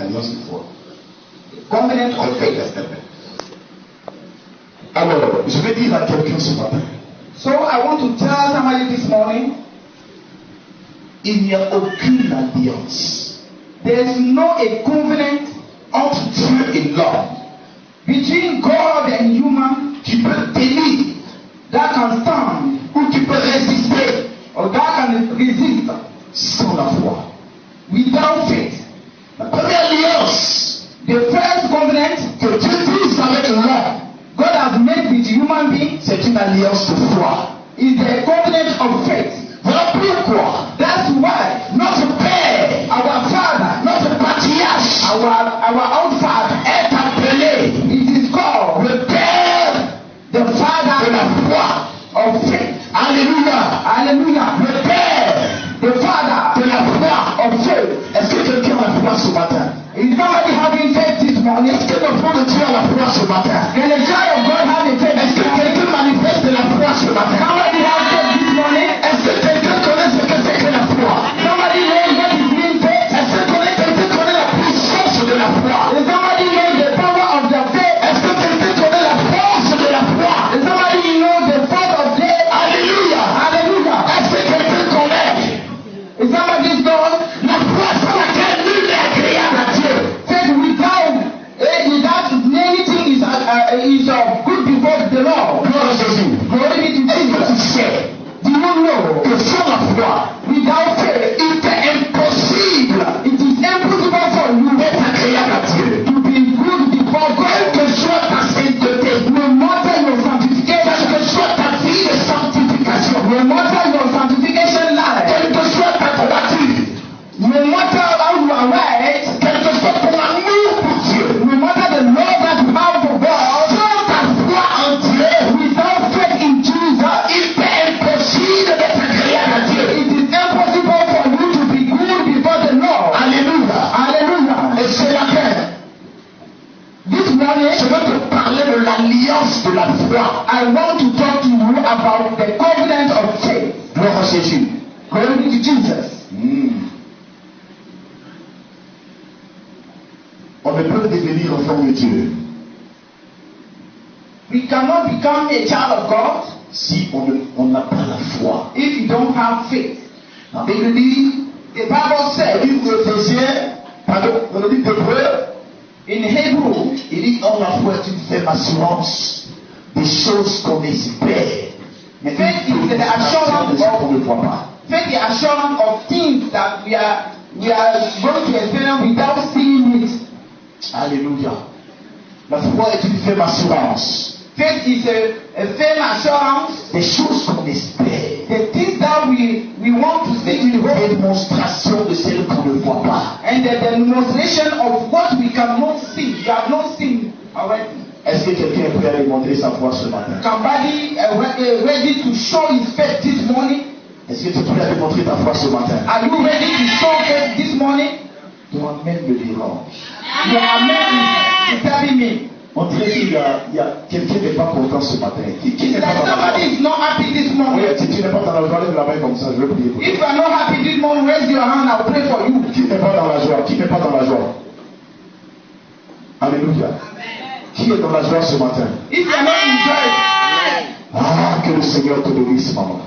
Alliance de foi. Covenant of faith. Alors, je vais dire à quelqu'un ce matin. So I want to tell somebody this morning, Il n'y a aucune alliance there is no a covenant entre Dieu et l'homme between God and human qui peut tenir that can stand ou qui peut résister or that can resist sans la foi. without faith. La première alliance The first covenant que Dieu tisse avec l'homme, God has made with human beings c'est une alliance de foi. is the covenant of faith. Voilà pourquoi That's why notre Père, our Father, notre patriarche, our own Father, est appelé it is called le Père the de Father la foi. of faith. Alléluia. Hallelujah. Le Père The Father de la foi. of faith. Est-ce que quelqu'un a la foi ce matin? Is somebody having faith this morning? Est-ce que l'enfant de Dieu a la foi ce matin? Can a child of God have a faith Est-ce this que morning? quelqu'un manifeste de la foi ce matin? Somebody have faith this morning? Est-ce que quelqu'un connaît ce que c'est que la foi? Somebody knows what is mean faith? Est-ce que quelqu'un connaît la puissance de la foi? Does somebody know the power of the faith? Est-ce que quelqu'un connaît la force de la foi? Does somebody know the force of faith? Alléluia. Hallelujah. Est-ce que quelqu'un connaît Is somebody knows la foi sans laquelle nul n'est agréable à Dieu? faith without anything is good before the Lord? Gloire à Jésus. Glory be to Est-ce que tu Jesus. sais Do you know que sans la foi, without faith il est impossible it is impossible for you d'être agréable à Dieu? to be good before Quelle God? que soit ta sainteté, No matter your quelle sanctification, que soit ta vie de sanctification, no matter your sanctification life, quelle que soit ta droiture, no matter how you are right, quel que soit ton amour pour Dieu, no matter the love that you have for God, sans ta foi en Dieu, without faith in Jesus, il est impossible d'être agréable à Dieu. it is impossible for you to be good before the Lord. Alléluia. Hallelujah. Et ce matin, This morning, je veux te parler de l'alliance de la foi. I want to talk to you about the covenant of faith. Gloire à Jésus. Glory be to Jesus. On ne peut devenir enfant de Dieu We cannot become a child of God si on n'a pas la foi. if you don't have faith. La Bible dit, The Bible le says livre d'Éphésiens, pardon, dans le livre d'Hébreux, in Hebrew, il dit, or la foi est une ferme assurance des choses qu'on espère. Mais Faith is une the assurance de ce qu'on ne voit pas. faith the assurance of things that we are going to experience without seeing it. Alléluia. La foi est une ferme assurance Faith is a firm assurance. des choses qu'on espère. The things that we want to C'est see une with hope, démonstration de celle qu'on ne voit pas. and the demonstration of what we cannot see. You have not seen already. Est-ce que quelqu'un est prêt à démontrer sa foi ce matin? Somebody ready to show his faith this morning? Est-ce que tu es prêt à démontrer ta foi ce matin? Are you ready to show faith this morning? Toi-même me dérange. Your amen is telling me. On dirait qu'il y a quelqu'un qui n'est pas content ce matin. Qui It's n'est like pas dans la somebody joie? is not happy this Oui, morning. si tu n'es pas dans la joie, lève la main comme ça, je vais prier pour toi. If you are not happy this morning, raise your hand. I'll pray for you. Qui n'est pas dans la joie? Qui n'est pas dans la joie? Alléluia. Qui est dans la joie ce matin? If you are not enjoyed, Ah, que le Seigneur te bénisse, maman.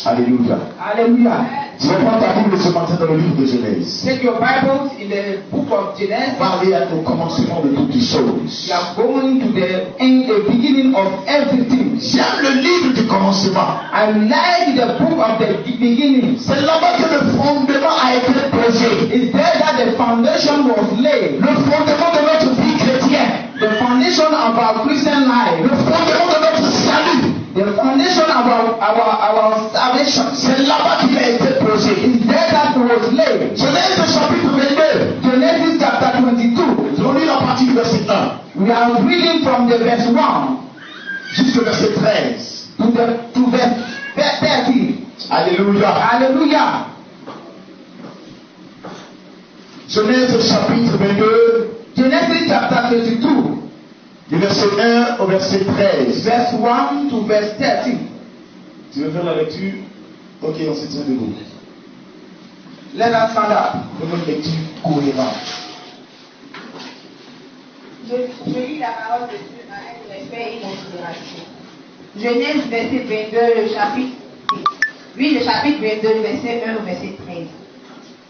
Alléluia. hallelujah. Tu vas prendre ta Bible ce matin dans le livre de Genèse. Take your Bibles in the book of Genesis. Parler au commencement de toutes les choses. You are going to the beginning of everything. J'aime le livre du commencement. I like the book of the beginning. C'est là-bas que le fondement a été posé. It's there that the foundation was laid. Le fondement de notre vie chrétienne. The foundation of our Christian life. Le fondement de notre salut. The foundation of our salvation. C'est là-bas qu'il a été posé. It's there that was laid. Genèse chapitre 22. Genesis chapter 22. Nous allons lire la partie du verset 1 We are reading from the verse 1 jusqu'au verset 13. to verse 30. Alléluia. Hallelujah. Genèse chapitre 22, Genesis chapter 22. du verset 1 au verset 13. Verse 1 to verse 30. Tu veux faire la lecture? Ok, on se tient debout. Let us stand up. Une lecture cohérente. Je lis la parole de Dieu avec respect et considération. Genèse verset 22, le chapitre 22, verset 1 au verset 13.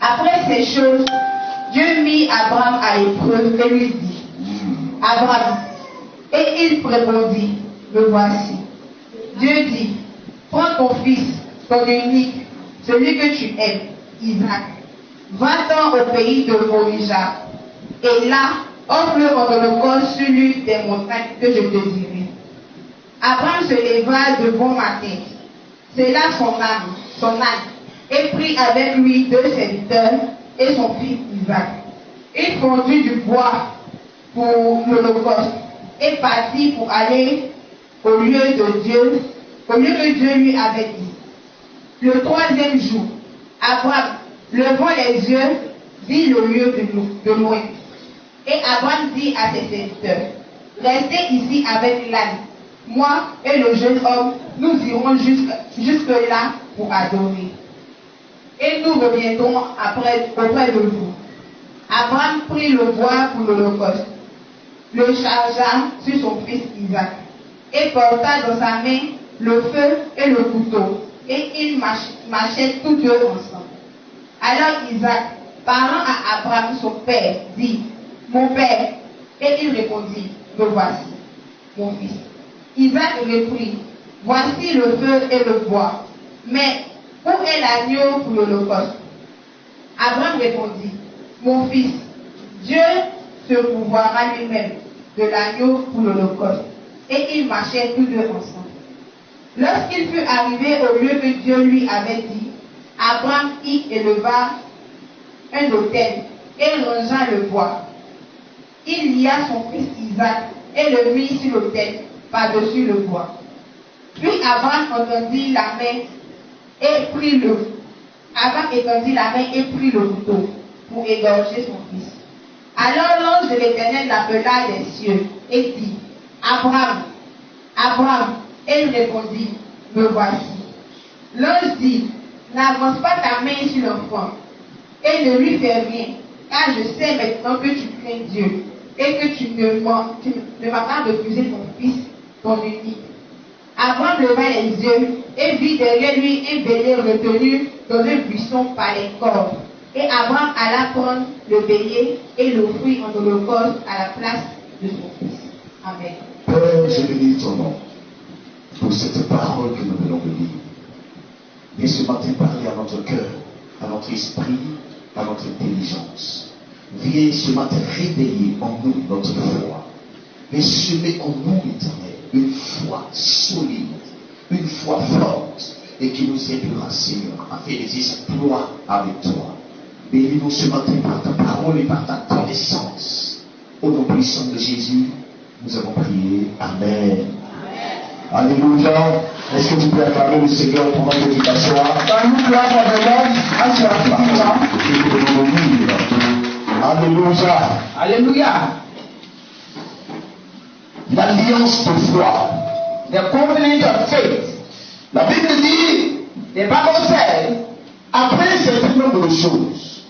Après ces choses, Dieu mit Abraham à l'épreuve et lui dit, Abraham, et il répondit, me voici. Dieu dit, prends ton fils, ton unique, celui que tu aimes, Isaac, va-t'en au pays de Moria, et là, offre-le en holocauste sur l'une des montagnes que je te dirai. Abraham se leva de bon matin, sella son âne, et prit avec lui 2 serviteurs et son fils Isaac. Il fondit du bois pour l'holocauste et partit pour aller au lieu que Dieu lui avait dit. Le 3e jour, Abraham, levant les yeux, vit le lieu de loin. Et Abraham dit à ses serviteurs, restez ici avec l'âne. Moi et le jeune homme, nous irons jusque là pour adorer. Et nous reviendrons auprès de vous. Abraham prit le bois pour l'holocauste, le chargea sur son fils Isaac, et porta dans sa main le feu et le couteau, et ils marchaient tous deux ensemble. Alors Isaac, parlant à Abraham son père, dit, mon père, et il répondit, me voici, mon fils. Isaac reprit, voici le feu et le bois, mais où est l'agneau pour l'holocauste? Abraham répondit, mon fils, Dieu se pourvoira lui-même de l'agneau pour l'holocauste. Et ils marchaient tous deux ensemble. Lorsqu'il fut arrivé au lieu que Dieu lui avait dit, Abraham y éleva un autel et rangea le bois. Il lia son fils Isaac et le mit sur l'autel par-dessus le bois. Puis Abraham étendit la main et prit le couteau pour égorger son fils. Alors l'ange de l'Éternel l'appela des cieux et dit, Abraham, Abraham, et il répondit, me voici. L'ange dit, n'avance pas ta main sur l'enfant et ne lui fais rien, car je sais maintenant que tu crains Dieu et que tu ne m'as pas refusé ton fils, ton unique. Abraham leva les yeux et vit derrière lui un bélier retenu dans un buisson par les cordes. Et Abraham alla prendre le bélier et l'offrit en holocauste à la place de son fils. Amen. Père, je bénis ton nom pour cette parole que nous venons de lire. Viens ce matin parler à notre cœur, à notre esprit, à notre intelligence. Viens ce matin réveiller en nous notre foi. Viens semer en nous, Éternel, une foi solide, une foi forte, et qui nous aidera, Seigneur, à faire des exploits avec toi. Bénis-nous ce matin par ta parole et par ta connaissance. Au nom puissant de Jésus, nous avons prié. Amen. Alléluia. Est-ce que tu peux acclamer le Seigneur pendant que tu t'assois? Alléluia. Alléluia. L'alliance de foi. The covenant of faith. La Bible dit, The Bible says, après un certain nombre de choses,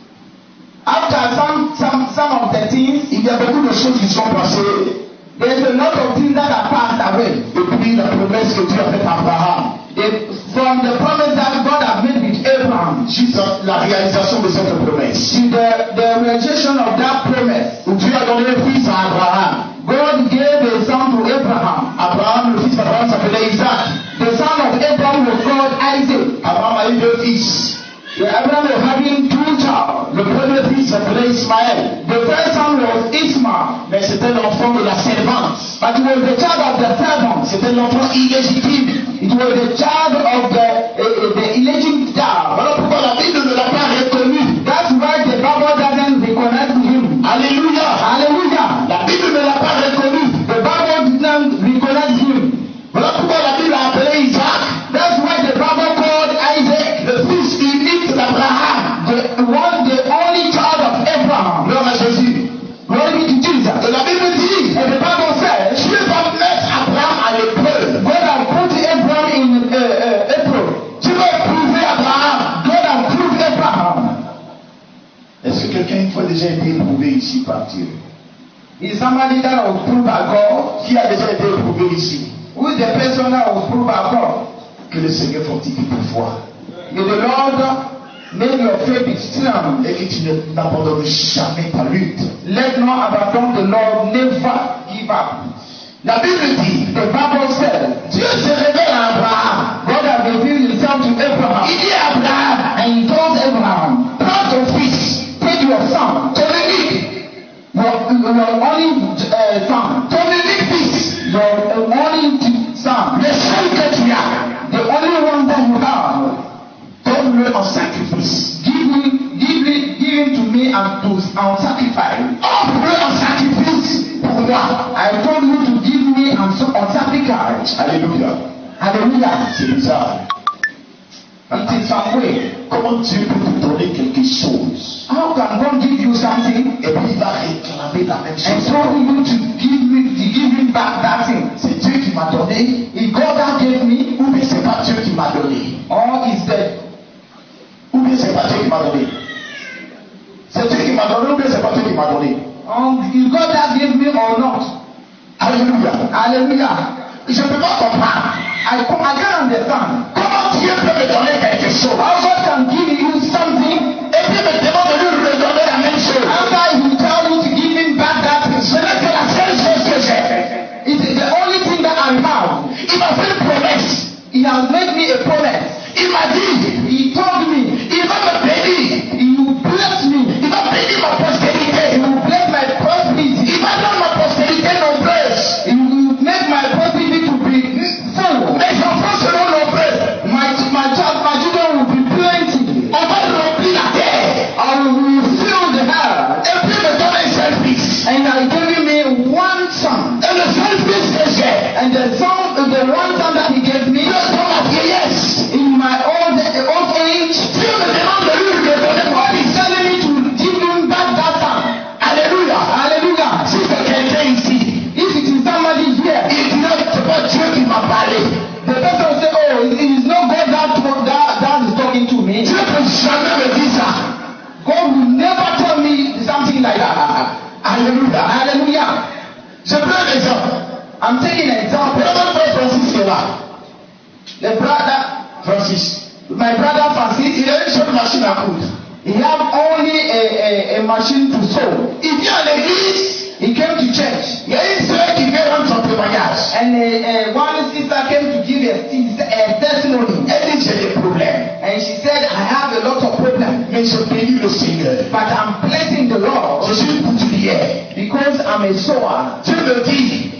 after some of the things, il y a beaucoup de choses qui sont passées. there's a lot of things that are passed away. Depuis la promesse que Dieu a faite à Abraham, From the promise that God has made with Abraham, jusqu'à la réalisation de cette promesse, to the realization of that promise, où Dieu a donné un fils à Abraham. God gave a son to Abraham. Abraham, le fils d'Abraham s'appelait Isaac. The son of Abraham was called Isaac. Abraham a eu 2 fils. Abraham was having 2 children. Le premier fils s'appelait Ismaël. The first son was Ishmael, Mais c'était l'enfant de la servante. but he was the child of the servant. C'était l'enfant illégitime. It was the child of the illegitimate child. Voilà pourquoi la Bible ne l'a pas reconnu. That's why the Bible doesn't recognize him. Alléluia. Hallelujah. La Bible ne l'a pas reconnu. The Bible did not recognize him. Voilà pourquoi la Bible a appelé Isaac That's why the Bible called Isaac le fils unique d'Abraham. the only child of Abraham. Gloire à Jésus. Glory be to Jesus. Et la Bible dit, And the Bible says, Dieu va mettre Abraham à l'épreuve. God has put Abraham in April. Dieu va éprouver été éprouvé ici par Dieu? Is somebody that was proved by God? Qui a déjà été éprouvé ici? Who is the person that was proved by God? Que le Seigneur fortifie ta foi. May the Lord make your faith be strong. Et que tu n'abandonnes jamais ta lutte. Let not abandon the Lord, never give up. La Bible dit, The Bible said, Dieu se révèle à Abraham. God has revealed himself to Abraham. Il dit à Abraham, And he told Abraham, prends ton fils, take your son, ton unique, your only son, ton unique fils, your only son, le seul que tu as, the only one that you have, donne-le en sacrifice. give him to me and sacrifice. Offre-le en sacrifice pour moi. I told you to give me and sacrifice. Alléluia. Hallelujah. C'est bizarre. It is some way. Comment Dieu peut te donner quelque chose How can God give you something et puis il va réclamer la même and chose? tell you to give him back that thing? C'est Dieu qui m'a donné Is God that gave me, ou bien c'est pas Dieu qui m'a donné? or is that Ou bien c'est pas Dieu qui m'a donné? C'est Dieu qui m'a donné ou bien c'est pas Dieu qui m'a donné? is God that gave me or not? Alléluia. Hallelujah. Je ne peux pas comprendre. I can't understand. Comment Dieu peut me donner quelque chose How God can give you something et puis me demande de lui redonner la même chose? after he tell you to give him back that thing. Ce n'est que la seule chose que j'ai. It is the only thing that I have. Il m'a fait une promesse. He has made me a promise. Il m'a dit, He told me, il va me bénir. He will bless me. Il va bénir ma postérité. He will bless my prosperity. Il va rendre ma postérité nombreuse. He will make my prosperity to be full. Mes enfants seront nombreux. My children will be plenty. On va remplir la terre. I will fill the earth. Et puis me donne un seul fils. And I gave me one son. Et le seul fils que j'ai, And the one son that he gave me, dans ma vieillesse, in my old age, Dieu me demande de lui redonner mon he's fils. telling me to give him back that son. Alléluia. Hallelujah. Si c'est quelqu'un ici, If it is somebody here, il dirait que c'est pas Dieu qui m'a parlé. the person will say, oh, it is not God that is talking to me. Dieu ne peut jamais me dire ça. God will never tell me something like that. Alléluia. Hallelujah. Je prends un exemple. I'm taking an Le example. même frère Francis est là. The brother, Francis. my brother Francis, Il a une seule machine à coudre. he have only a machine to sew. Il vient à l'église. He came to church, Il y a une sœur qui vient rendre son témoignage. and one sister came to give a testimony. Elle dit j'ai des problèmes. And she said, I have a lot of problems, Mais je bénis le Seigneur. but I'm blessing the Je Lord suis une couturière. because I'm a sewer. Dieu me dit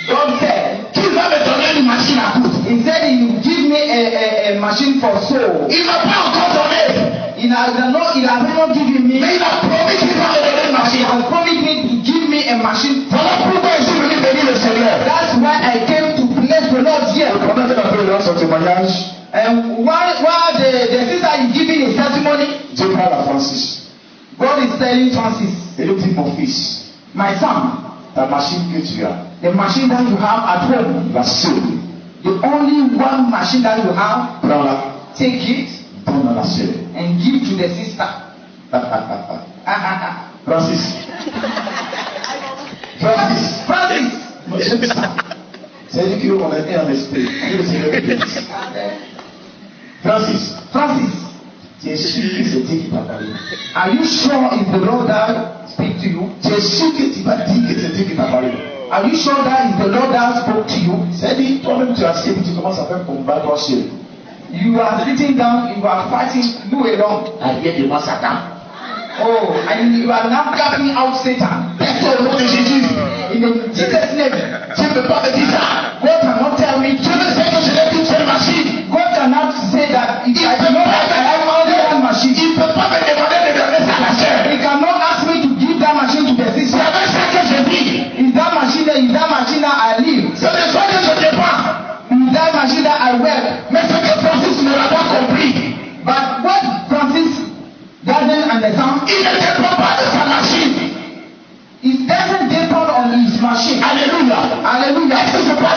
God said, qu'il va me donner une machine à coudre. He said He will give me a machine for sew. Il ne m'a pas encore donné. He has not given me. Mais il a promis qu'il va me donner une He machine. has promised me to give me a machine. Voilà pourquoi je suis venu bénir le Seigneur. That's why I came to bless the Lord here. Pendant que la rendre son témoignage, And while the sister is giving his testimony, Dieu parle à Francis. God is telling Francis, Et lui dit mon fils, my son, ta machine que tu as, the machine that you have at home, la seule, the only one machine that you have, prends-la, take it donne à la seule. and give to the sister. Francis. Francis. Francis, Moi, j'aime ça. C'est-à-dire qu'on est un esprit. Que le Seigneur te bénisse. Francis. Francis, Tu es sûr que c'est Dieu qui t'a parlé. are you sure it's the Lord that speak to you? Tu es sûr que tu vas dire que c'est Dieu qui t'a parlé. Are you sure that is the Lord that spoke to you? C'est-à-dire, toi-même tu es assis et tu commences à faire combat toi seul. You are sitting down, you are fighting, you alone. Arrière de moi, Satan. Oh, and you are now casting out Satan. Au nom de Jésus. In the Jesus' name, Dieu ne peut pas me dire ça. God cannot tell me. Dieu ne sait que je n'ai qu'une seule machine. God cannot say that if I do not have, I have only one machine. Il ne peut pas me demander de donner ça à la chair. He cannot ask me to give that machine to the C'est sister. avec ça que je vis. Is that machine that I live? C'est de ça que je dépends. Is that machine that I work? Mais ce que Francis ne l'a pas compris, But what Francis doesn't understand, il ne dépend pas de sa machine. it doesn't depend on his machine. Alléluia. Hallelujah. Est-ce que je parle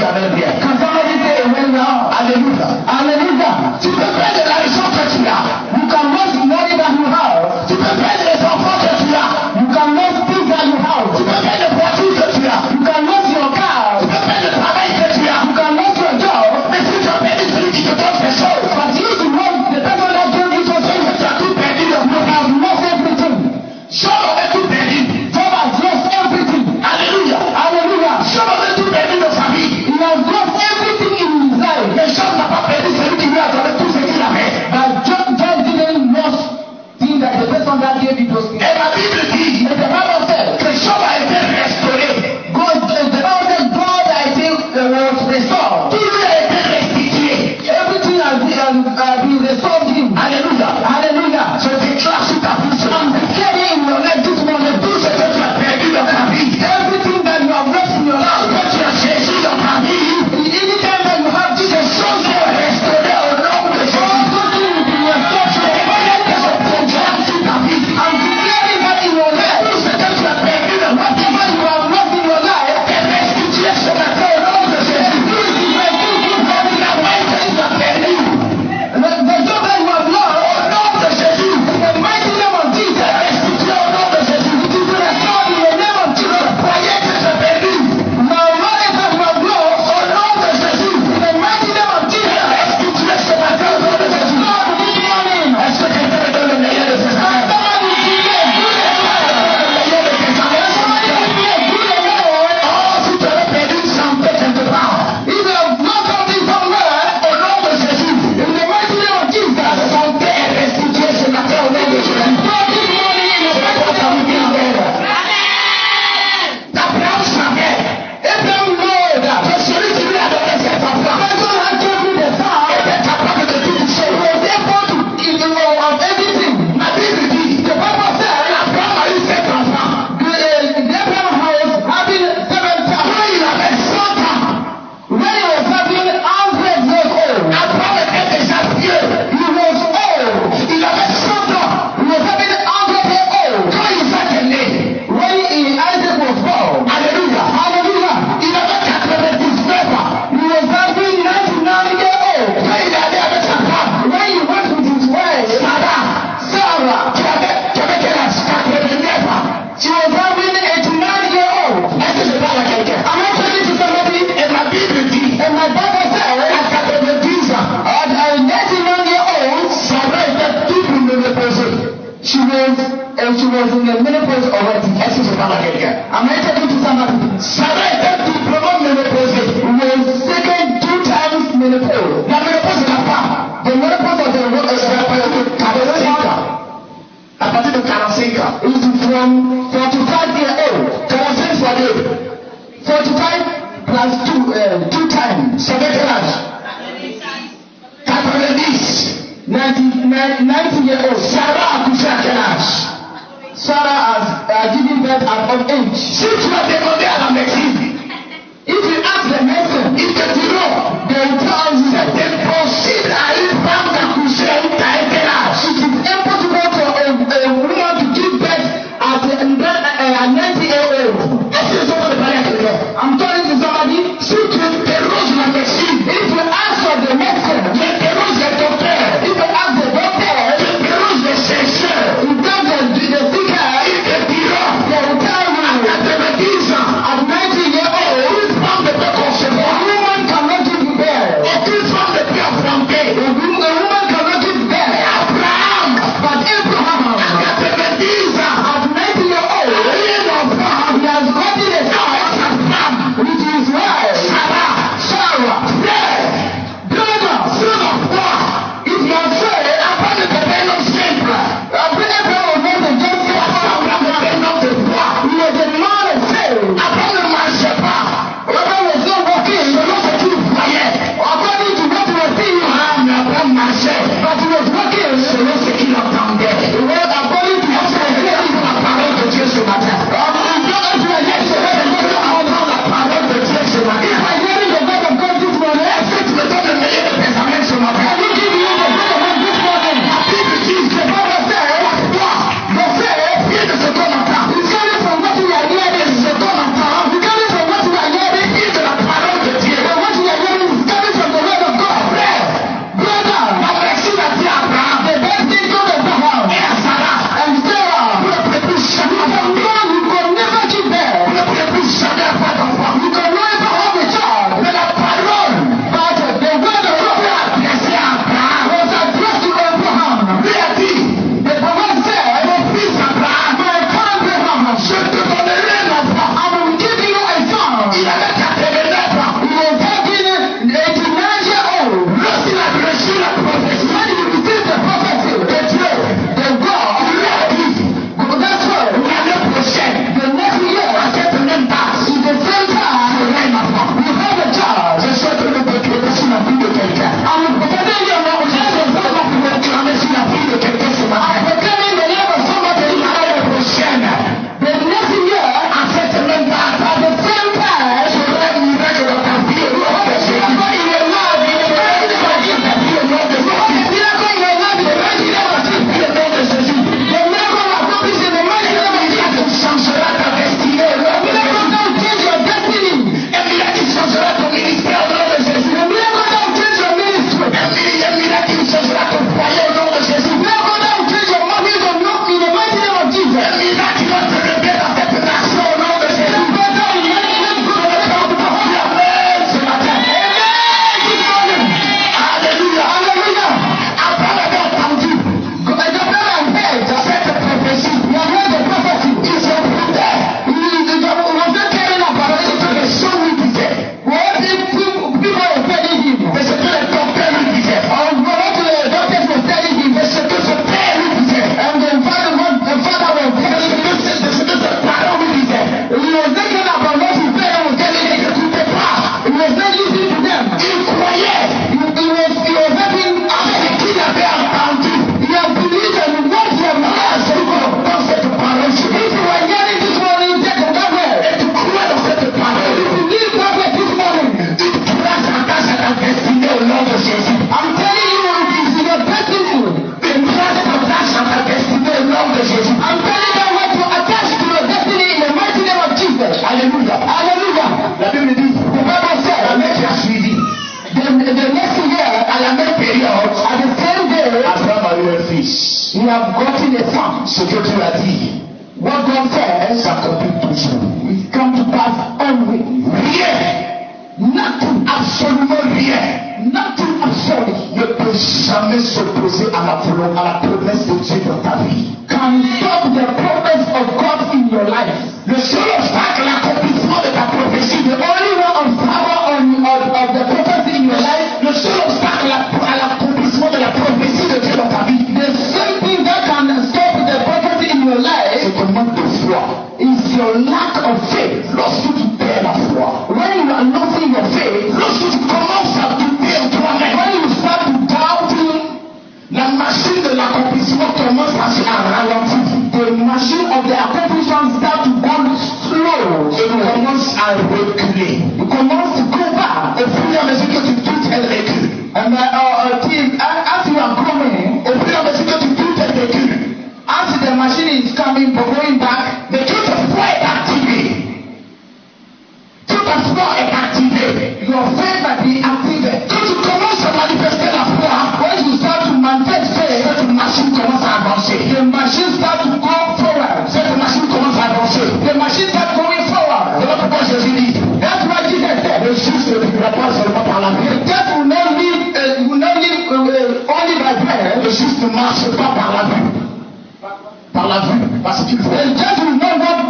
Amen bien. Can somebody say amen now? Alléluia. Hallelujah. Tu peux perdre l'argent que tu as. You can lose money that you have. Tu peux perdre les enfants que tu as. You can lose things that you have. Tu peux perdre les voitures que tu as. You can lose your car. Tu peux perdre le travail que tu as. You can lose your job. Mais si tu as perdu celui qui te donne ces choses, But you should know the person that gave you those things. tu as tout perdu. You have lost everything. Job avait tout perdu. Job has lost everything. Alléluia. Hallelujah. Job avait tout perdu de sa vie. He has lost everything in his life. Mais Job n'a pas perdu celui qui lui a donné tout ce qu'il avait. But Job didn't lose things that the person that gave you those things. Et la Bible dit And the Bible said, que Job a été restauré. the Bible said God, I think, was restored. Tout lui a été restitué. Everything has been restored him. Alléluia. Hallelujah. Je déclare sur ta bouche I'm declaring in your life this morning, tout ce que tu as perdu dans ta vie. everything that you have lost in your life, Que tu as cherché dans ta vie. anytime that you have this, Ces choses sont restaurées au nom de Jésus. all those things will be restored to your life. Je proclame sur ta vie. I'm declaring that in your life, Tout ce que tu as perdu dans ta vie. whatever you have lost in your life, Est restitué ce matin au nom de Jésus. La main que tu as perdu. the job that you have lost, Au nom de Jésus. in the mighty name of Jesus, Est restitué au nom de Jésus. it is restored in the name of Jesus. Croyez que tu as perdu. Now, knowledge that you have lost, Au nom de Jésus. in the mighty name of Est Jesus, restitué ce matin au nom de Jésus. Lord, this morning, Est-ce que quelqu'un me donne le meilleur de ses affaires? somebody give me a good report. Le meilleur de tes affaires ce Somebody matin. give me a good report. Oh, si tu avais perdu une santé quelque part. If you have lost something somewhere, Au nom de Jésus. in the mighty name of Jesus, La santé est restituée ce matin au nom de Jésus. Lord, this morning, in the mighty name of Jesus. Abraham savait Abraham know that que celui qui lui a donné ses enfants God had given me the son, était capable de tout he toucher. was able to give you of everything. La Bible dit The Bible said, Abraham a eu 7 enfants. Abraham was having 7 Quand sons. il avait 100 ans, When he was having 100 years old, Abraham était déjà vieux. he was old. Il avait 100 ans. He was having 100 years old. Quand Isaac est né, When Isaac was born, alléluia, hallelujah, il avait 99 ans. he was having 99 years old. Quand il est allé avec sa femme, When he went with his wife, Sarah, qui avait quel âge? 89 ans. she was having 89 years old. Est-ce que je parle à quelqu'un? Am I telling to somebody? Et la Bible dit, And my Bible said, à 90 ans, at 99 years old, Sarah était double ménopausée. she was in the menopause already. Est-ce que je parle à quelqu'un? Am I talking to somebody? Sarah était doublement ménopausée. Was taken 2 times menopause. La ménopause de la femme, The menopause of the woman c'est à partir de 45 ans. À partir de 45 ans. is from 45 years old. 45 fois 2. 45 plus 2 times. Ça fait quel âge? 90. 90 years old. Sarah a couché à quel âge? Sarah has given birth at old age. Si tu as demandé à la médecine, If you ask the medicine, ils te diront, they will tell you c'est impossible à une femme d'accoucher à quel âge? it is impossible for a woman to give birth at 90 years old. Est-ce que je suis en train de parler à quelqu'un? I'm telling you somebody, Si tu interroges la médecine, if you ask for the medicine, tu interroges les docteurs, if you ask the doctor, tu interroges les chercheurs, if you ask the seeker, ils te diront, they will tell à you 90 ans, you have gotten a son. Ce que Dieu a dit, What God says s'accomplit toujours. will come to pass always. Rien, Nothing, absolument rien, nothing absolute ne peut jamais s'opposer à la promesse de Dieu dans ta vie. can stop the promise of God in your life. Le seul obstacle à l'accomplissement de ta prophétie, The only one obstacle of the prophecy in your life, le seul obstacle à l'accomplissement de la prophétie de Dieu dans ta vie, the same thing that can stop the prophecy in your life c'est ton manque de foi. is your lack of faith. Lorsque tu perds la foi, When you are losing your faith, lorsque tu commences à douter en toi-même, when you start to doubt la machine de l'accomplissement commence à ralentir. the machine of the accomplishment start to go slow. Et commence à reculer. You commence to go back. Au fur et à mesure que tu doutes, elle recule. And as you are growing, Au fur et à mesure que tu doutes, elle recule. as the machine is coming, going back, Mais toute ta foi est activée. Toute ta foi est activée. your faith might be activated. Quand tu commences à manifester la foi, When you start to manifest faith, cette machine commence à avancer. the machine start to go forward. Cette machine commence à avancer. The machine start going forward. Voilà pourquoi Jésus dit, That's why Jesus said, le juste ne vivra pas seulement par la the vie. just will not live only by bread. Le juste ne marche pas par la vue. Par la vue, parce qu'il faut. The just will not walk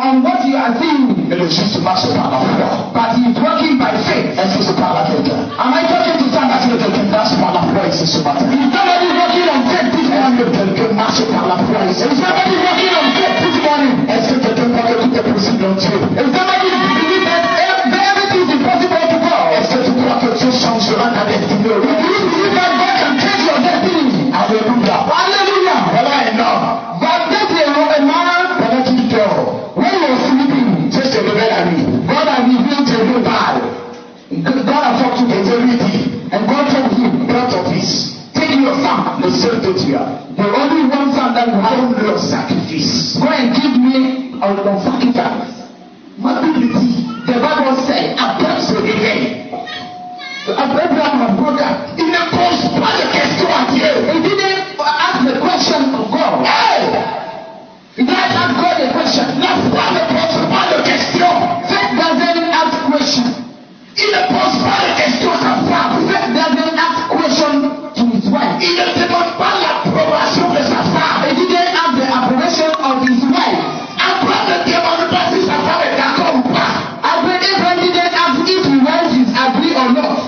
on what you are seeing, Mais le juste marche par la foi. but he is walking by faith. Est-ce que je parle à quelqu'un? Am I talking to somebody? Est-ce que quelqu'un marche par la foi ici ce matin? Is somebody walking on faith this Est-ce morning? que quelqu'un marche par la foi ici? Is somebody walking on faith this morning? Est-ce que quelqu'un croit que tout est possible en Dieu? If somebody believes that everything is impossible to God, Est-ce que tu crois que Dieu changera ta destinée? do you believe that God can change your destiny? Alléluia. Hallelujah. Voilà un homme. But that a man, Pendant qu'il dort, when he was sleeping, Dieu se révèle à lui. God had revealed to him. God had talked to Et him. Dieu lui dit, And God told him, prends ton fils, take your son, le seul que tu as, the only one son that you have, donne-le en sacrifice. go and give me a sacrifice. Ma Bible dit, The Bible said, Abraham se réveille. Abraham had woke up. Il ne pose pas de questions à Dieu. He didn't ask the question of God. Hey! He didn't ask God a question. La foi ne pose pas de questions. Faith doesn't ask questions. Il ne pose pas de questions à sa femme. Faith doesn't ask questions to his wife. Il ne demande pas l'approbation de sa femme. He didn't ask the approbation of his wife. Abraham ne demande pas si sa femme est d'accord ou pas. Abraham didn't ask if his wife is agree or not.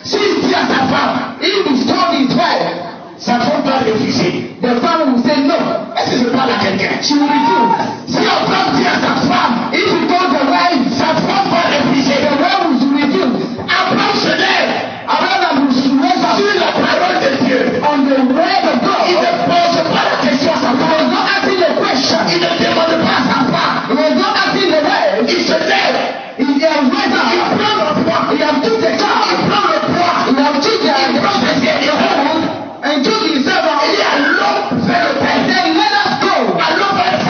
S'il dit à sa femme, If he told his wife, sa femme va refuser. the family will say no. Est-ce que je parle à quelqu'un? She will refuse. Si Abraham dit à sa femme, If he told the wife, sa femme va refuser. the wife will refuse. Abraham se lève Abraham will raise up sur la parole de Dieu. on the word of God. Il ne pose pas la question à sa He was femme. not asking the question. Il ne demande pas à sa femme. He was not asking the wife. Il se lève. He has raised Il up. prend le poids. He has took the Il car. prend le poids. He has took Il prend ses the épaules. and took himself out. Il dit allons vers le And Père. then let us go. Allons vers le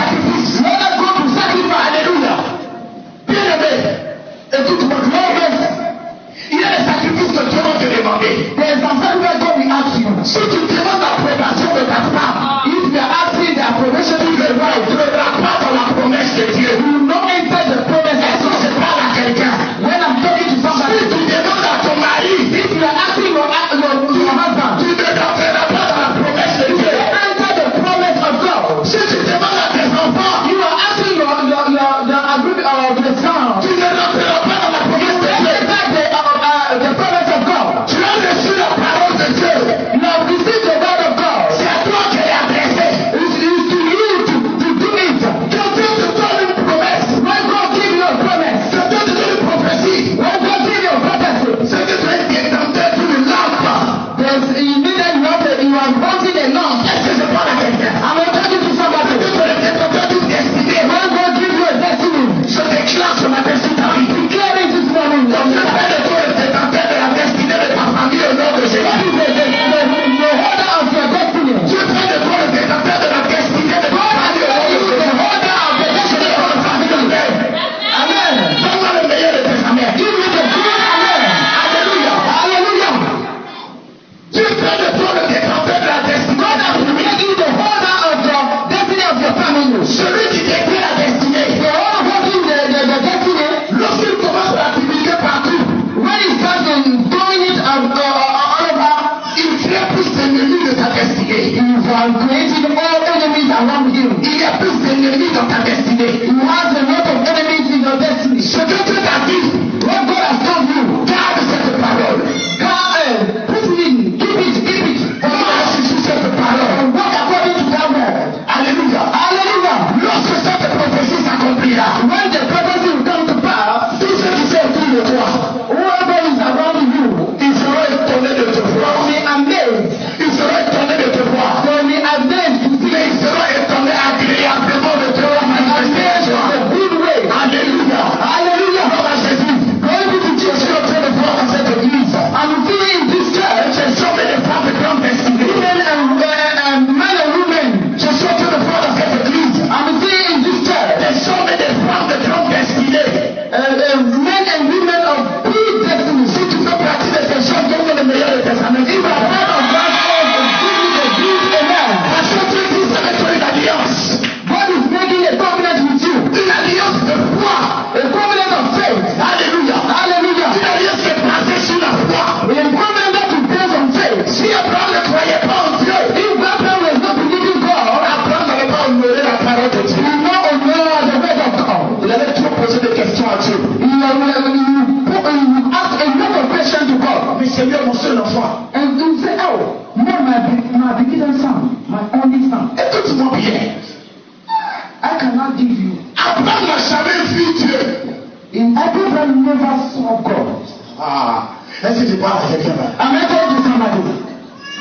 of God. Ah, est-ce que tu parles à quelqu'un là? I'm talking to somebody.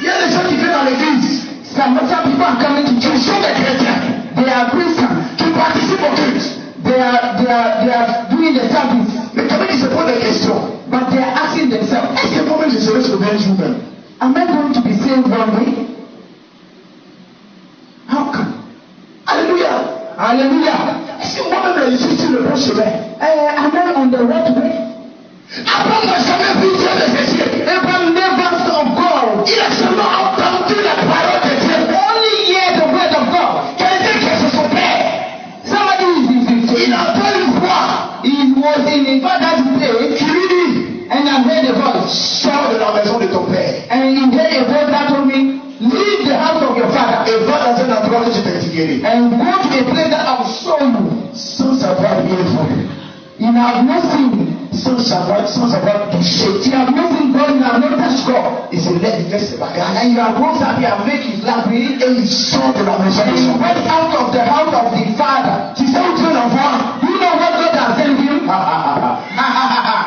Il y a des gens qui viennent dans l'église. Some people are coming to Qui church. sont des chrétiens. They are Christians. Qui participent au culte. They are doing the service. Mais quand même ils se posent des questions. But they are asking themselves, Est-ce que moi-même je serai sauvé un jour même? am I going to be saved one day? How come? Alléluia. Hallelujah. Est-ce que moi-même je suis sur le bon chemin? Am I on the right way? Abraham n'a jamais vu Dieu de ses yeux. Abraham never saw God. Il a seulement entendu la parole de Dieu. Only hear the word of God. Quelqu'un qui est son père. Somebody Il entend une voix he was in his father's place qui lui dit, and I heard a voice. sors de la maison de ton père And he heard a voice that told me, leave the house of your father et va dans un endroit que je t'indiquerai. and go to a place that I will show you. Sans avoir rien vu, You have not seen. sans avoir touché. You have not seen God, you have not touched God. Il se lève, il fait ses bagages And you have rose up and make his library et il sort de la maison and de he son père. went out of the house of the father. Tu sais où Dieu l'envoie? You know what God has sent him?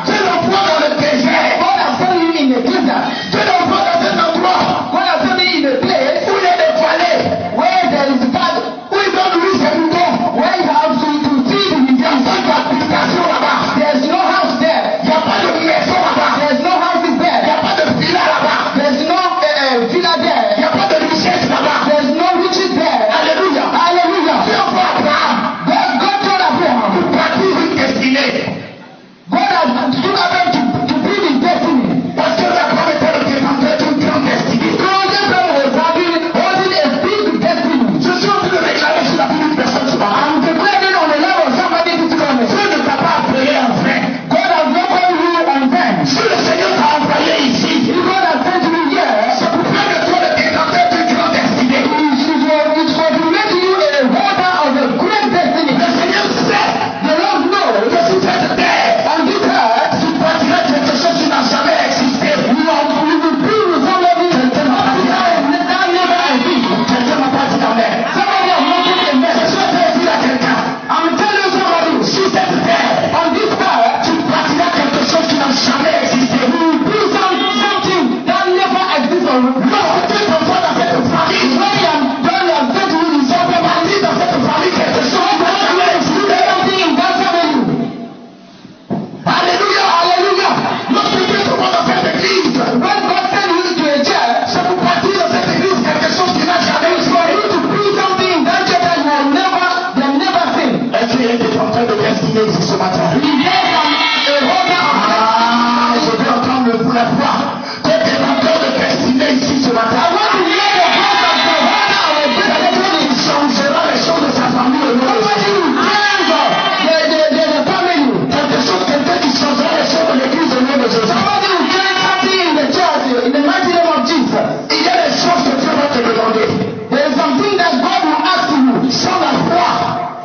Dieu l'envoie dans le désert. God has sent him in the desert. Dieu l'envoie dans un endroit God has sent him in a place où il y a des vallées, where there is fire, où il doit nourrir ses moutons. where you have to feed his Il n'y a pas d'habitation là-bas. There's no house there. Il n'y a pas de maison là-bas. There's no houses Il n'y there. a pas de villa là-bas. There's no villa Il n'y there. a pas de richesse là-bas. There's no riches there. Alléluia. Dieu Hallelujah. envoie Abraham God told Abraham. pour bâtir une destinée. God has told Abraham to build his destiny. Parce que Abraham était le détenteur d'une grande destinée. Because Abraham was holding a big destiny. Je suis en train de réclamer sur la vie d'une personne ce matin. I'm declaring on the level of somebody this morning. Dieu ne t'a pas appelé en vain. God has not called you on them. Si le Seigneur t'a envoyé ici, If God has sent you here, c'est pour faire de toi le détenteur d'une grande destinée. it was to make you a holder of a great destiny. Le Seigneur sait The Lord knows que sur cette terre, on this earth, tu bâtiras quelque chose qui n'a jamais existé. you will build somebody that never existed. Quelqu'un m'a pas dit amen. Somebody has not put a Je message. souhaite dire à quelqu'un, I'm telling somebody, sur cette terre, on this earth, tu bâtiras quelque chose qui n'a jamais existé. you will build something that never existed on earth. Lorsque Dieu t'envoie dans cette famille, When you are done, you have said to you, ça fait partie dans cette famille quelque chose qui n'a jamais existé. something in that family. Alléluia, alléluia. Lorsque Dieu t'envoie dans cette église, When God send you to a church, c'est pour bâtir dans cette église quelque chose qui n'a jamais it's for existé. you to build something in that church that you have never seen. Est-ce qu'il y a des détenteurs de destinée ici ce matin? If there is a holder of Ah, je veux entendre la voix des détenteurs de destinée ici ce I matin. want to hear the voice of the holder of a great destiny. Il changera les choses de sa famille au nom de Somebody Jésus. who change the family. Quelque chose, quelqu'un qui changera les choses de l'église au nom de Jésus. Somebody who change something in the church in the mighty name of Jesus. Il y a des choses que Dieu va te demander. There is something that God will ask you. Sans la foi,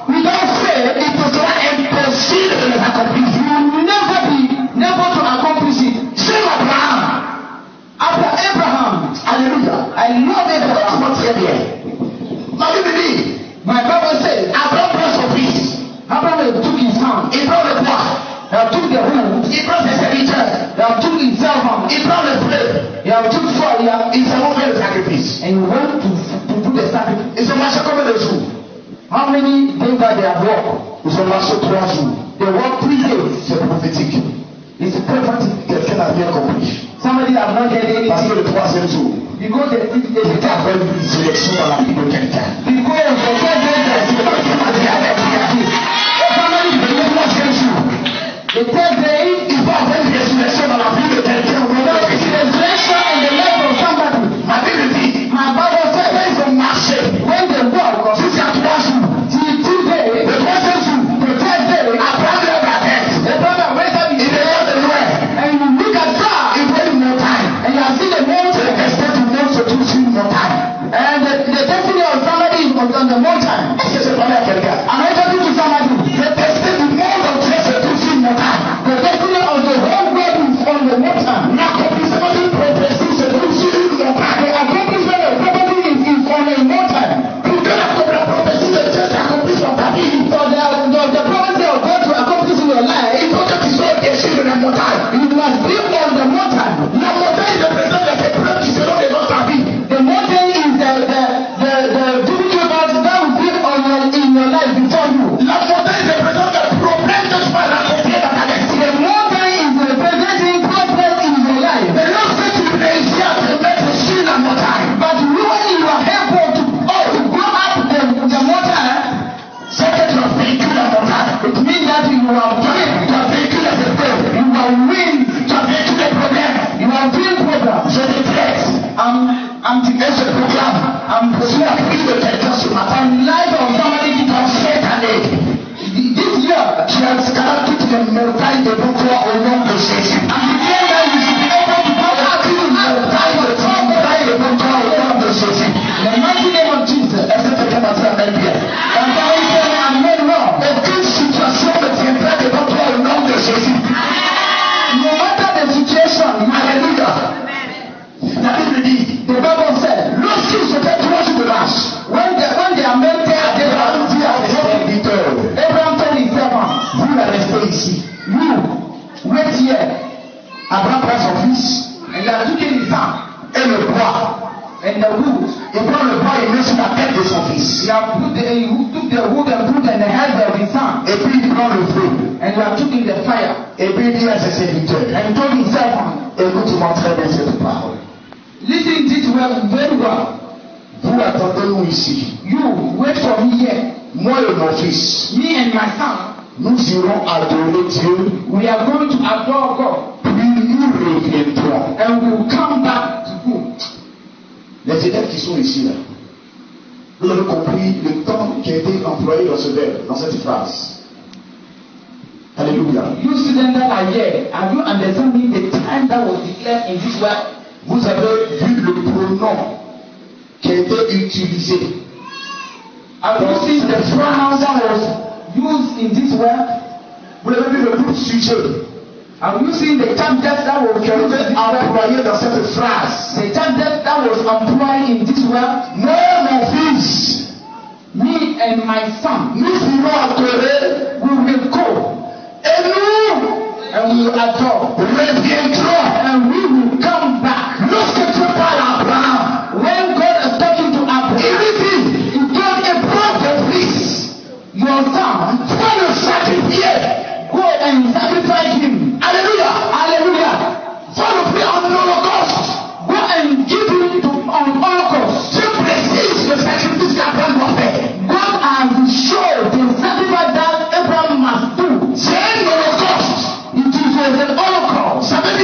Without faith, il te sera impossible de les accomplir. you will never be able to accomplish it. J'aime Abraham. After Abraham, Alléluia. I love Abraham. Écoute-moi très bien. Ma Bible dit, My Bible says, Abraham prend son fils. Abraham took his son. Il prend le bois. He took the wood. Il prend ses serviteurs. He took his servant. Il prend le bleu. He took fire. Ils s'en vont faire le sacrifice. And he went to do the sacrifice. Ils ont marché combien de jours? How many days that they have walked? Ils ont marché 3 jours. They walked 3 days. C'est prophétique. It's prophetic. Quelqu'un n'a rien compris. Somebody have not heard Parce que anything. le 3e jour, Because the sixth day, il y avait une sélection dans la vie de quelqu'un. because the third day, somebody Le 3e jour, the third day, il va avoir une résurrection dans la vie de quelqu'un au nom de there is Jésus. resurrection in the life of somebody. Ma Bible dit, My Bible quand says, ils ont marché when they walk jusqu'à 3 jours, till 2 days, le 3e jour, the third day, Abraham lève la tête. Abraham raised up Il his regarde de loin. and you look at far, Il voit une montagne. and you have seen the Le mountain, destin du monde se trouve sur une montagne. and the destiny of somebody is on the mountain. Est-ce que je parle à quelqu'un? Am I talking to somebody? Le destin du monde entier se trouve sur une montagne. The montagne. You must be on the mountain. La montagne représente les épreuves qui seront devant ta vie. The mountain is the difficulties that will be in your life before you. La montagne représente les problèmes que tu vas rencontrer dans ta destinée. The mountain is representing problems in your life. Mais lorsque tu réussis à te mettre sur la montagne, But when you are able to go up the mountain, c'est que tu as vécu la montagne. it means that you have Tu as vécu les épreuves. you have win, Tu as vécu les problèmes. you have win problems. Je décrète. I'm Et je proclame. Sur la vie de quelqu'un ce matin. on life of somebody Dans because cette année, this year tu as escaladé toutes les montagnes devant toi au nom de Jésus. and the day that you should be able to go up to the Montagne devant toi au nom de Jésus. the mighty name of Jesus. Est-ce que quelqu'un m'a dit amen bien? And so he said, I'm made wrong. Aucune situation ne tiendra devant toi au nom de Jésus. No matter the situation, Alléluia. La Bible dit, the Bible said, lorsqu'ils étaient 3 jours de marche, when they are made there, Abraham dit à ses serviteurs, Abraham told his servant, vous la restez ici. you wait here. Abraham prend son fils And they are taking his son et le bois. and the wood. Il prend le bois et met sur la tête de son fils. He have put he took the wood and put in the head of his son. Et puis il prend le feu. And he have taken the fire Et puis il dit à ses serviteurs, and told his servant, écoute-moi très bien cette parole. listen this well very well. Vous attendez-nous ici. You wait for me here. Moi et mon fils, Me and my son, nous irons adorer Dieu, we are going to adore God puis nous reviendrons. and we will come back to you. Les élèves qui sont ici là, vous avez compris le temps qui a été employé dans ce verbe, dans cette phrase. Alléluia. You students that are here, are you understanding the time that was declared in this word? Vous avez vu le pronom qui a été utilisé. Have you seen the pronoun that was used in this word? Vous avez vu le groupe sujet Have you seen the subject that was qui a used in été this word? employé dans cette phrase. The subject that was employed in this word? Moi, mon fils, Me and my son, nous irons adorer we will go et nous and we will adore reviendrons. and we will come back. Lorsque Dieu parle à Abraham, When God is talking to il Abraham, lui dit, he told Abraham, ton fils, your son, va le sacrifier. go and sacrifice him. Alléluia. Hallelujah. Va l'offrir en holocauste. Go and give him to on Holocaust. Dieu précise le sacrifice qu'Abraham doit faire. God has showed the sacrifice that Abraham must do. C'est un holocauste. It is an Holocaust. Ça veut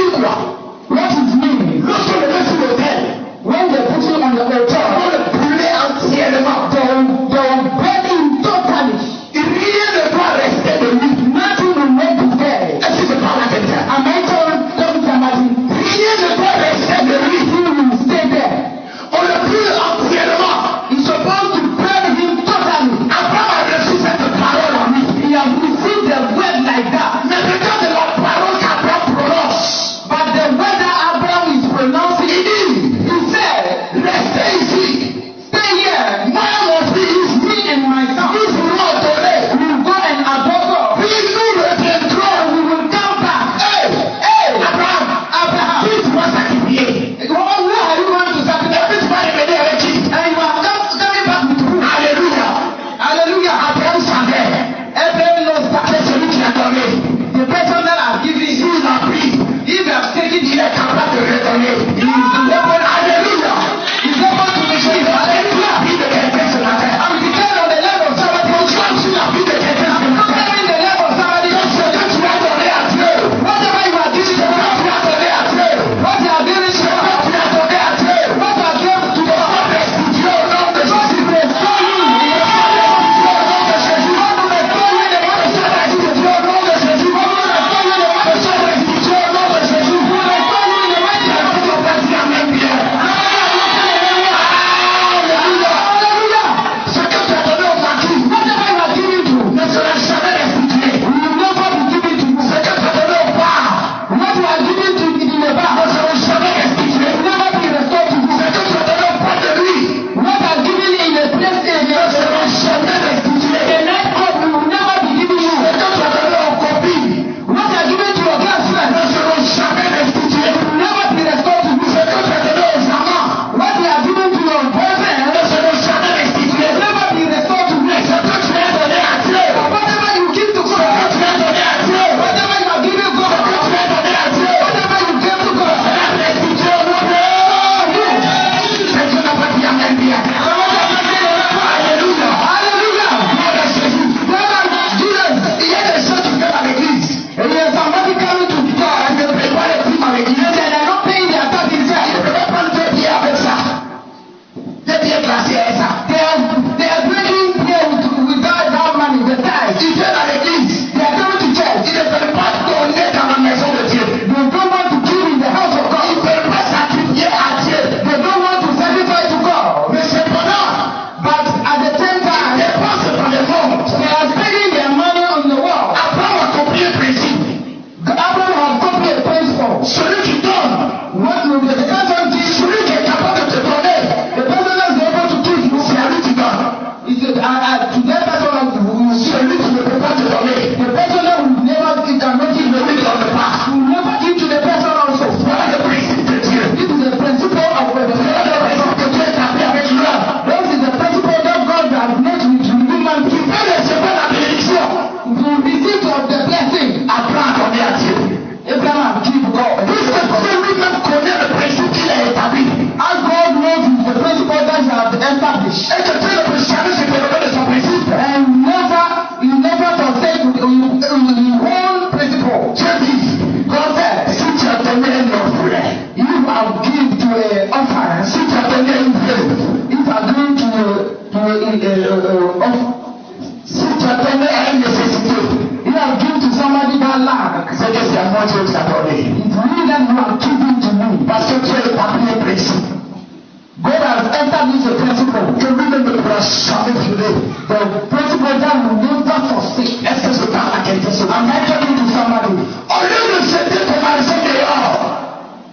jamais violé. The principle that will never forsake. Est-ce que je parle à quelqu'un ce I'm matin? talking to somebody. Au lieu de jeter ton argent dehors,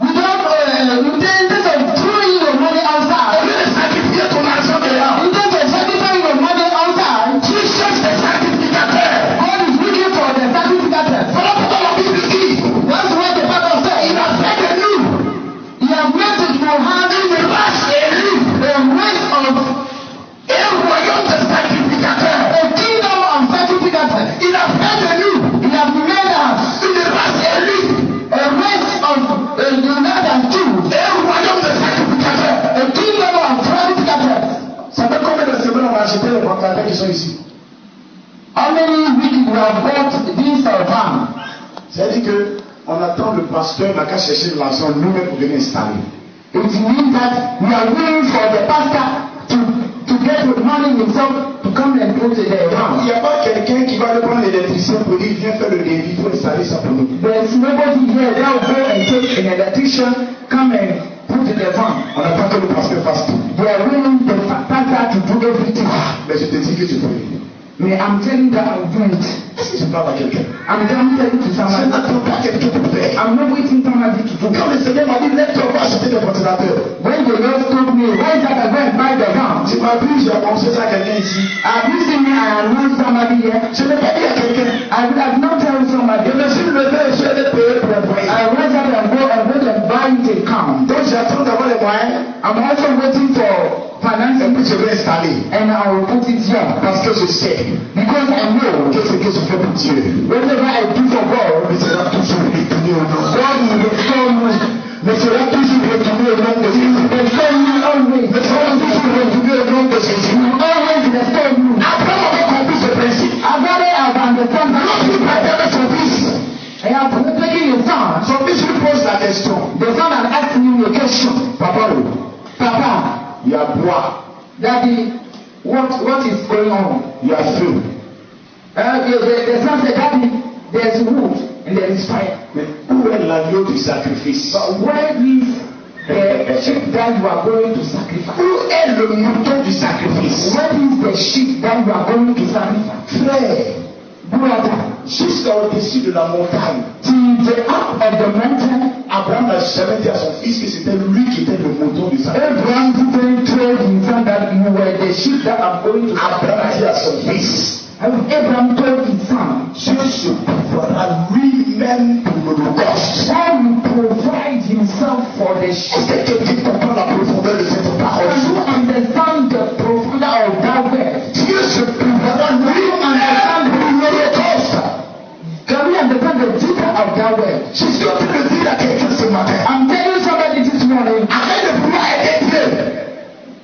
You don't, instead of throwing your money au outside, lieu de sacrifier ton argent dehors, instead of sacrificing your money outside, tu cherches des sacrificateurs. God is looking for the sacrificators. Voilà pourquoi la Bible dit, That's what the Bible il says. a fait de nous He has made it to have une race élue, a race of un royaume de sacrificateurs. a kingdom of sacrificators. Il a fait de nous He has made us une race élue, a race of United Jews, un royaume de sacrificateurs. a kingdom of sacrificators. Ça fait combien de semaines on a acheté les ventilateurs qui sont ici? How many weeks we have bought this van? C'est-à-dire que on attend le pasteur n'a qu'à chercher de l'argent nous-mêmes pour venir installer. It means that we are waiting for the pastor to get the money himself to come and put the Il van. n'y a pas quelqu'un qui va aller prendre l'électricien pour dire viens faire le devis pour installer ça pour nous. There's nobody here that will go and take an electrician, come and put the van. On attend que le pasteur fasse tout. They are waiting the pastor to do everything. Mais je te dis que tu peux. Me, I'm telling you that I'll do it. Est-ce que je parle à quelqu'un? I'm telling you to Je somebody. n'attends pas quelqu'un pour faire. I'm not waiting somebody to do Quand it. le Seigneur m'a dit lève-toi, va acheter des ventilateurs. When the Lord told me, why is that I go and buy the van? Tu m'as vu, j'ai annoncé ça à quelqu'un ici. Have you seen me? I announced somebody here. Je n'ai pas dit à quelqu'un. I would have not told somebody. Je me suis levé et je suis allé payer pour employer. I rise up and go and buy it a car. Donc j'attends d'avoir les moyens I'm also waiting for et financing puis je vais installer. and I will put it here. Parce que je sais Because I know que ce que je fais pour Dieu, whatever I do for God, il sera toujours retourné au nom. God will restore me. Mais sera toujours retourné au nom de Jésus. Restore me always. Mais sera toujours retourné au nom de Jésus. You will always restore me. Après avoir compris ce principe, After I have understand lorsqu'il that, partait avec son fils, I have taken your son. son fils lui pose la question. The son had asked me a question. Papa, Papa, il y a bois, Daddy, what is going on? il y a feu. The son said, Daddy, there's wood and there is fire. Mais où est l'agneau du sacrifice? But where is the sheep that you are going to sacrifice? Où est le mouton du sacrifice? Where is the sheep that you are going to sacrifice? Frère, Brother, jusqu'au-dessus de la montagne, to the up of the mountain, Abraham n'a jamais dit à son fils que c'était lui qui était le mouton du sacrifice. Abraham didn't tell his son that you were the sheep that I'm going to Abraham a dit à son sacrifice. fils, Abraham told his son, Dieu se préparera lui-même pour l'holocauste. God will provide himself for the sheep. Est-ce que quelqu'un comprend la profondeur de cette parole? Can you understand the profundity of that word? Dieu se préparera lui-même pour l'holocauste. Can we understand the detail of that word? Je suis en train de dire à quelqu'un ce matin, I'm telling somebody this morning, arrête de vouloir aider Dieu.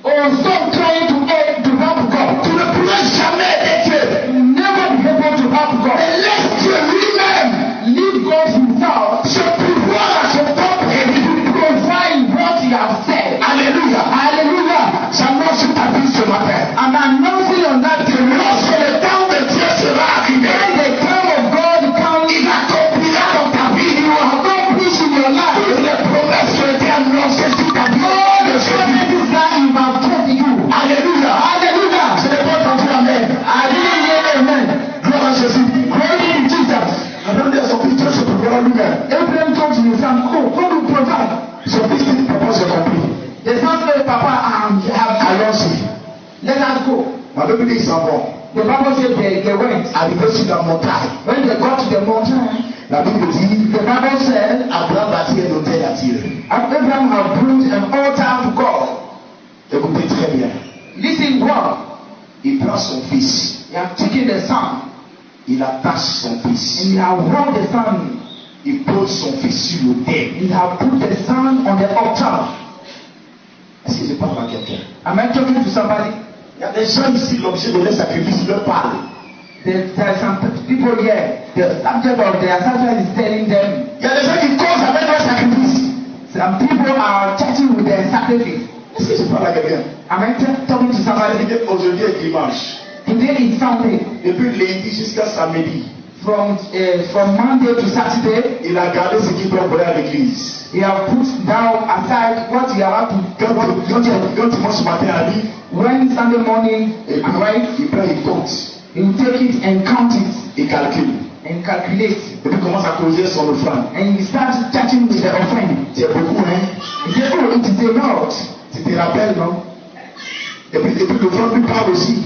oh, stop trying to help God. Tu ne pourras jamais aider Dieu. You'll never be able to help God. Mais laisse Dieu lui-même Leave God himself se pouvoir à son propre élu. provide what he has said. Alléluia. Hallelujah. J'annonce ta vie ce matin. I'm announcing on that day. Lorsque le temps de Dieu sera arrivé, When the time of God comes, il accomplira dans ta vie. you will accomplish in your life. Toutes les promesses qui ont été annoncées sur ta vie. All the promises that he has told you. Alléluia. Hallelujah. Je n'ai pas entendu amen. I didn't hear amen. Gloire à Jésus. Glory to Jesus. Abraham dit à son fils, Dieu se préparera lui-même. Abraham told his son, oh, God will provide. Son fils dit, papa, j'ai compris. The son said, Papa, Allons-y. let us go. Ma Bible dit, ils s'en vont. The Bible said they went. Arrivé sur la montagne, When they got to the mountain, la Bible dit, the Bible said, Abraham bâtit un hôtel à Dieu. Abraham had built an altar to God. Écoutez très bien. Listen well. Il prend son fils. He had taken the son Il attache son and fils. he had brought the son. Il pose son fils sur l'autel. He had put the son on the altar. Est-ce que je parle à quelqu'un? Am I talking to somebody? Il y a des gens ici, l'objet de leur sacrifice, ils leur parlent. There are some people here. The subject of their sacrifice is telling them. Il y a des gens qui causent avec leur sacrifice. Some people are chatting with their sacrifice. Est-ce que je parle à quelqu'un? Am I talking to somebody? Aujourd'hui est dimanche. Today is Sunday. Depuis lundi jusqu'à samedi, from Monday to Saturday. Il a gardé ce qu'il doit voler à l'église. He have put down aside what he have to. Quand dimanche matin arrive, when Sunday morning il prend, il compte. He will take it and count it. Il calcule. And calculate. Et puis commence à causer son offrande. And he starts chatting with the offering. C'est beaucoup, hein? He said, oh, it is a lot. Tu te rappelles, non? Et puis l'offrande lui parle aussi.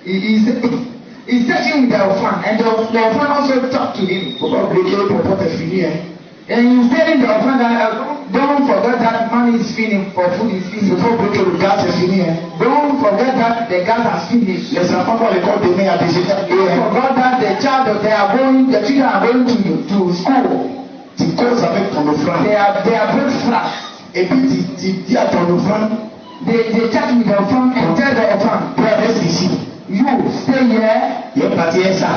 He's searching with the offering, and the offering also talk to him. Faut pas oublier que pour toi, t'es fini, hein? And he's telling the offering that don't forget that money is finished, for food is finished. Faut pas oublier que le gaz est fini, hein? Don't forget that the gas has finished. Les enfants vont à l'école demain à 18h. Don't forget that the children are going to school. Tu causes avec ton offrande. They are breakfast. Et puis tu dis à ton offrande. They chat with the offering and tell the offering. Toi reste ici. You stay here. Il est parti à ça.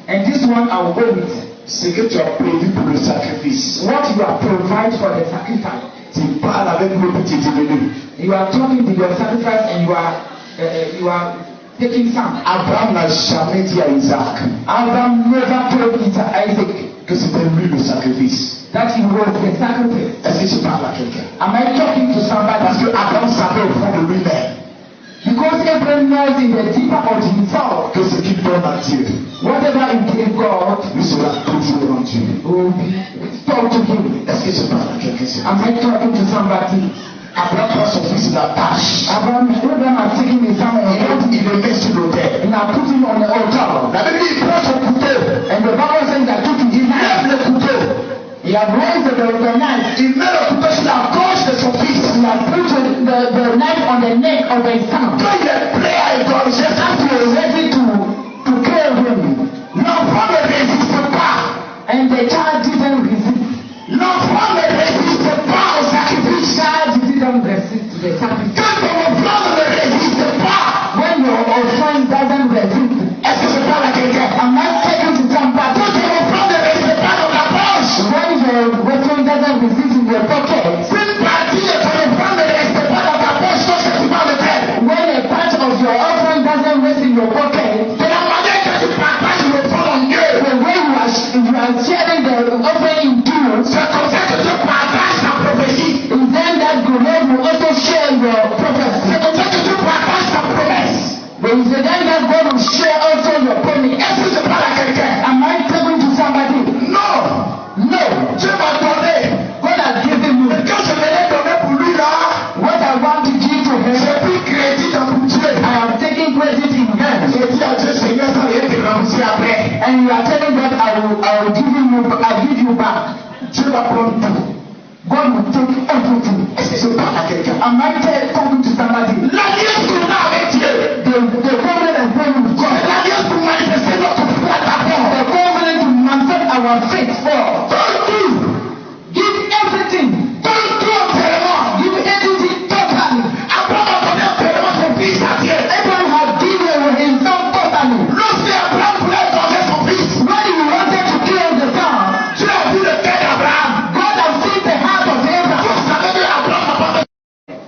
And this one I will go with. Ce que tu as prévu pour le sacrifice. What you have provided for the sacrifice. Tu parles avec le petit venu. You are talking to your sacrifice and you are taking some. Abraham n'a jamais dit à Isaac. Abraham never told Isaac que c'était lui le sacrifice. That he was the sacrifice. Est-ce que je parle à quelqu'un? Am I talking to somebody? Parce que Abraham savait au fond de lui-même. Because Abraham knows in the deeper of himself que ce qu'il donne à Dieu, whatever he gave God, lui sera toujours rendu. Will be told to him. Est-ce que je parle à quelqu'un? Am I talking to somebody? Abraham prend son fils, il l'attache. Abraham has taken his son and il le met sur l'autel. And I put him on the altar. La Bible dit il prend son couteau. And the Bible says that took his knife, le couteau. He has raised the knife. Il met le couteau sur la gorge de son fils. He has put the knife on the neck of his son. Quand il est prêt à égorger, he is ready to kill him. L'enfant ne résiste pas. And the child didn't resist. L'enfant ne résiste pas au sacrifice. Child didn't resist to the sacrifice. Quand ton enfant ne résiste pas. When your offering doesn't resist. Est-ce que je parle à quelqu'un? Am I taking to somebody? Quand ton enfant ne résiste pas dans ta poche. When your offering doesn't resist in your pocket. Une partie de ton offrande ne reste pas dans ta poche sauf que tu vas le faire. When a part of your offering doesn't rest in your pocket. De la manière que tu partages l'offrande en Dieu. The way you are sharing the offering in two. C'est comme ça que tu partages ta prophétie. And then that God will also share your prophecy. C'est comme ça que tu partages ta promesse. But it's then that God will share also your promise. Est-ce que je parle à quelqu'un? Am I talking to somebody? Non. No. Dieu m'a donné. God has given me. Et quand je me l'ai donné pour lui là, what I want to give to him, j'ai pris crédit dans pour Dieu. I am taking credit in him. J'ai dit à Dieu, Seigneur, ça vient te rembourser après. And you are telling God, I will give you back. Dieu va prendre tout. God will take everything. Est-ce que je parle à quelqu'un? Am I talking to somebody? L'alliance qu'on a avec Dieu. The covenant and prayer with God. C'est l'alliance pour manifester notre foi d'abord. The covenant to manifest our faith for. Donne tout. Give everything. Donne tout entièrement. Give everything totally. Abraham a donné entièrement son fils à Dieu. Abraham had given himself totally. Lorsque Abraham voulait égorger son fils, when he wanted to kill the son, Dieu a vu le cœur d'Abraham. God has seen the heart of Abraham. Vous savez que Abraham n'a pas fait.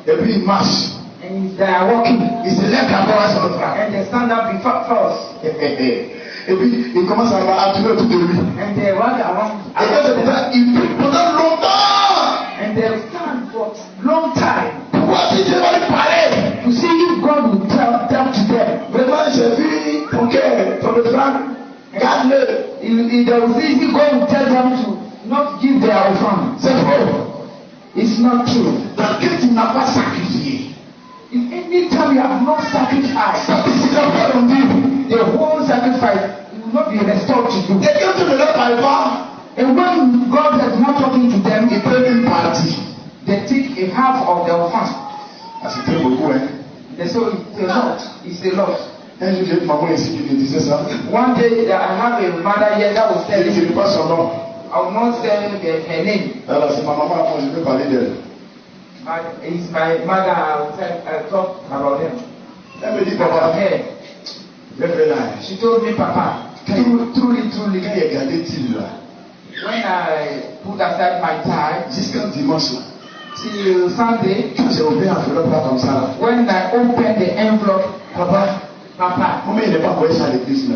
Et puis il marche. And they are walking. Il se lève d'abord à son frère. And they stand up before first. Et puis il commence à tourner autour de lui. And they walk around. Et quand c'est pour ça, il prie pendant longtemps. And they stand for long time. Pour voir si Dieu va lui parler. To see if God will tell to them. Vraiment, j'ai vu ton cœur, ton frère. Garde-le. They will see if God will tell them to not give their offering. C'est faux. It's not true. Parce que tu n'as pas sacrifié. If any time you have not sacrificed, the whole sacrifice will not be restored to you. Et quand tu ne leur parles pas, and when God is not talking to them, ils prennent une partie. They take a half of their offering. Ah, c'était beaucoup, hein? They say it's a lot. It's a lot. Un jour, j'ai une maman ici qui me disait ça. One day, I have a mother here that was telling Je ne dis pas son nom. I will not say her name. Alors, c'est ma maman, moi, je peux parler d'elle. It's my mother. I talk about them. Elle me dit, papa, she told me, Papa, truly, quand il a gardé Til là, when I put aside my time, jusqu'à dimanche là, till Sunday, quand j'ai ouvert l'enveloppe là comme ça là, when I opened the envelope, Papa, Papa, comment il n'est pas envoyé ça à l'église là?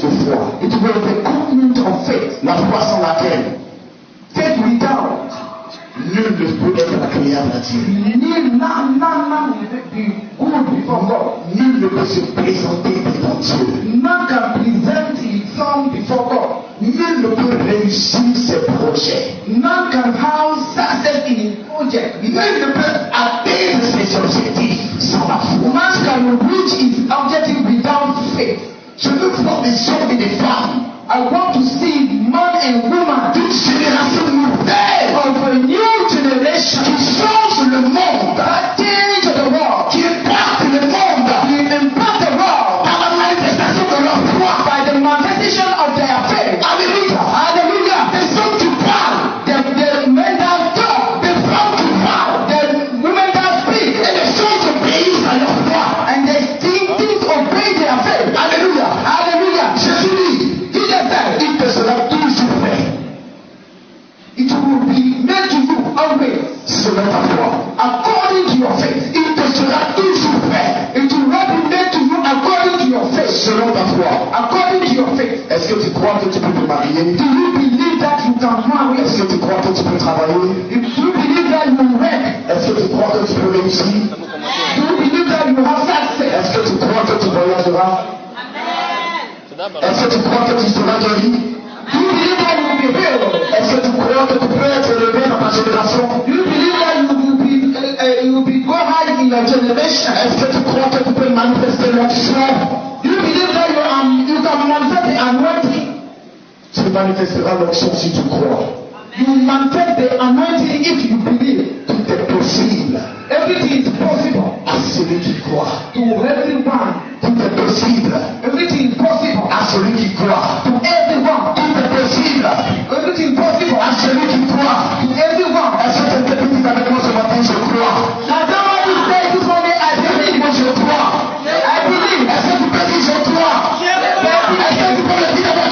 promesse de foi. It was the covenant of faith. La foi sans laquelle Faith without nul ne peut être agréable à Dieu. none will be good before God. Nul ne peut se présenter devant Dieu. None can present himself before God. Nul ne peut réussir ses projets. None can have success in his project. Nul ne peut atteindre ses objectifs sans la foi. Man can reach his objective without faith. Je veux voir des hommes et des femmes I want to see man and woman d'une génération nouvelle of a new generation qui change le monde, that change the world, qui impacte le monde will impact the world par la manifestation de leur foi. by the manifestation of their faith. Alléluia. Hallelujah. Des hommes qui parlent, The men that talk, des femmes qui parlent, the women that speak, et des choses obéissent à leur foi. and they things obey their faith. Alléluia. Hallelujah. Jésus dit, Jesus said, il te sera toujours fait it will be made to you always selon ta foi. according to your faith. Il te sera toujours fait It will not be made to you according to your faith. selon ta foi. According to your faith. Est-ce que tu crois que tu peux te marier? Do you believe that you can marry? Est-ce que tu crois que tu peux travailler? Do you believe that you work? Est-ce que tu crois que tu peux réussir? Do you believe that you have success? Est-ce que tu crois que tu voyageras? Est-ce que tu crois que tu seras guéri? Do you believe that you will be healed? Est-ce que tu crois que tu peux être élevé dans ta génération? Do you believe that you will be go high in your generation? Est-ce que tu crois que tu peux manifester l'onction? Do you believe that you can manifest the anointing? Tu manifesteras l'onction si tu crois. You will manifest the anointing if you believe. Tout est possible Everything is possible à celui qui croit. to everyone. Tout est possible Everything is possible à celui qui croit. to everyone. Tout est possible Everything is possible à celui qui croit. to everyone. Est-ce que quelqu'un dit avec moi ce matin, je crois? Now somebody say this morning, I believe. Moi je crois. I believe. Est-ce que tu peux dire je crois? Est-ce que tu peux le dire avec